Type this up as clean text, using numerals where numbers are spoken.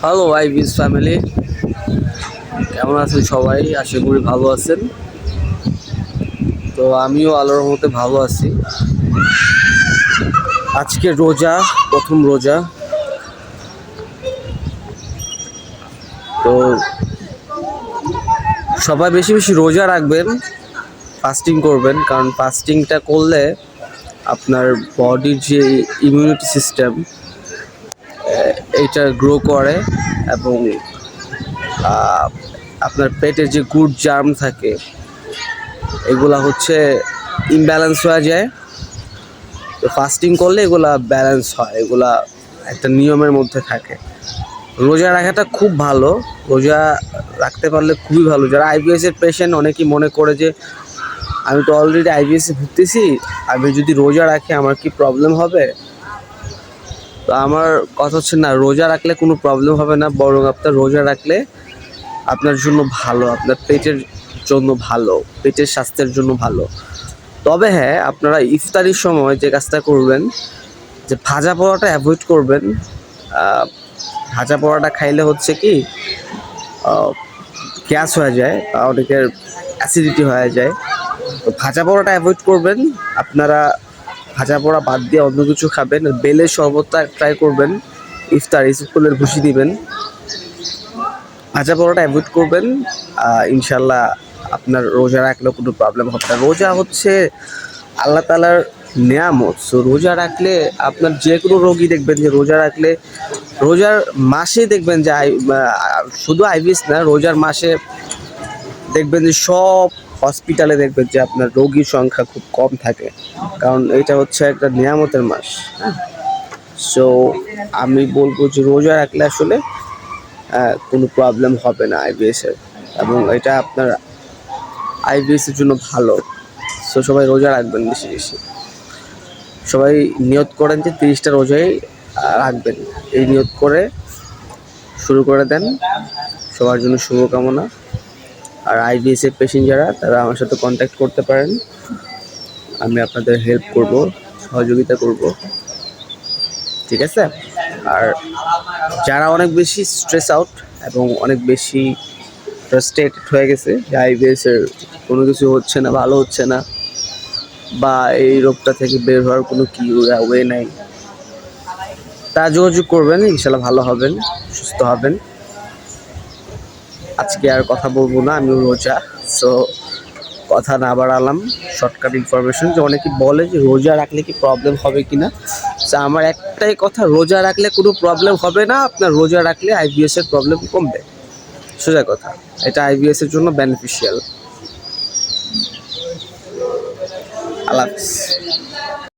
Hello আইভিস family, কেমন আছেন সবাই? আশা করি ভালো আছেন। তো আমিও আল্লাহর রহমতে ভালো আছি। আজকে রোজা, প্রথম রোজা। তো সবাই বেশি বেশি রোজা রাখবেন, ফাস্টিং করবেন, কারণ ফাস্টিংটা করলে আপনার বডির যে ইমিউনিটি সিস্টেম এইটা গ্রো করে এবং আপনার পেটে যে গুড জার্ম থাকে এগুলা হচ্ছে ইমব্যালেন্স হয়ে যায়। তো ফাস্টিং করলে এগুলা ব্যালেন্স হয়, এগুলা একটা নিয়মের মধ্যে থাকে। রোজা রাখাটা খুব ভালো, রোজা রাখতে পারলে খুবই ভালো। যারা আইবিএসের পেশেন্ট অনেকেই মনে করে যে আমি তো অলরেডি আইবিএসে ভুগতেছি, আমি যদি রোজা রাখি আমার কি প্রবলেম হবে? তো আমার কথা হচ্ছে না, রোজা রাখলে কোনো প্রবলেম হবে না, বরং আপনার রোজা রাখলে আপনার জন্য ভালো, আপনার পেটের জন্য ভালো, পেটের স্বাস্থ্যের জন্য ভালো। তবে হ্যাঁ, আপনারা ইফতারির সময় যে কাজটা করবেন যে ভাজা পোড়াটা অ্যাভয়েড করবেন। ভাজা পোড়াটা খাইলে হচ্ছে কি গ্যাস হয়ে যায়, অনেকের অ্যাসিডিটি হয়ে যায়। তো ভাজা পোড়াটা অ্যাভয়েড করবেন আপনারা। ভাজা পোড়া বাদ দিয়ে অন্য কিছু খাবেন। বেলের শরবতটা ট্রাই করবেন, ইফতার স্কুলের ভুষি দিবেন। ভাজা পোড়াটা অ্যাভয়েড করবেন, ইনশাল্লাহ আপনার রোজা রাখলেও কোনো প্রবলেম হবে না। রোজা হচ্ছে আল্লাহ তাআলার নেয়ামত। সো রোজা রাখলে আপনার যে কোনো রোগী দেখবেন যে রোজা রাখলে, রোজার মাসে দেখবেন যে শুধু আইবিএস না, রোজার মাসে দেখবেন যে সব হসপিটালে দেখবেন যে আপনার রোগীর সংখ্যা খুব কম থাকে, কারণ এটা হচ্ছে একটা নিয়ামতের মাস। হ্যাঁ, সো আমি বলবো যে রোজা রাখলে আসলে কোনো প্রবলেম হবে না আইবিএসের, এবং এটা আপনার আইবিএসের জন্য ভালো। সো সবাই রোজা রাখবেন বেশি বেশি। সবাই নিয়ত করেন যে 30টা রোজাই রাখবেন, এই নিয়ত করে শুরু করে দেন। সবার জন্য শুভকামনা। আর আইবিএসের পেশেন্ট যারা, তারা আমার সাথে কন্ট্যাক্ট করতে পারেন, আমি আপনাদের হেল্প করব, সহযোগিতা করব, ঠিক আছে? আর যারা অনেক বেশি স্ট্রেস আউট এবং অনেক বেশি ফ্রাস্ট্রেটেড হয়ে গেছে যে আইবিএসের কোনো কিছু হচ্ছে না, ভালো হচ্ছে না, বা এই রোগটা থেকে বের হওয়ার কোনো কি ওয়ে নাই, তা যোগাযোগ করবেন, ইনশাল্লাহ ভালো হবেন, সুস্থ হবেন। আজকে আর কথা বলবো না, আমি রোজা। সো কথা না বাড়ালাম, শর্টকাট ইনফরমেশন। যে অনেকে বলে যে রোজা রাখলে কি প্রবলেম হবে কি না, তো আমার একটাই কথা, রোজা রাখলে কোনো প্রবলেম হবে না। আপনার রোজা রাখলে আইবিএসের প্রবলেম কমবে, সোজা কথা। এটা আইবিএসের জন্য বেনিফিশিয়াল। আল্লাহ হাফিজ।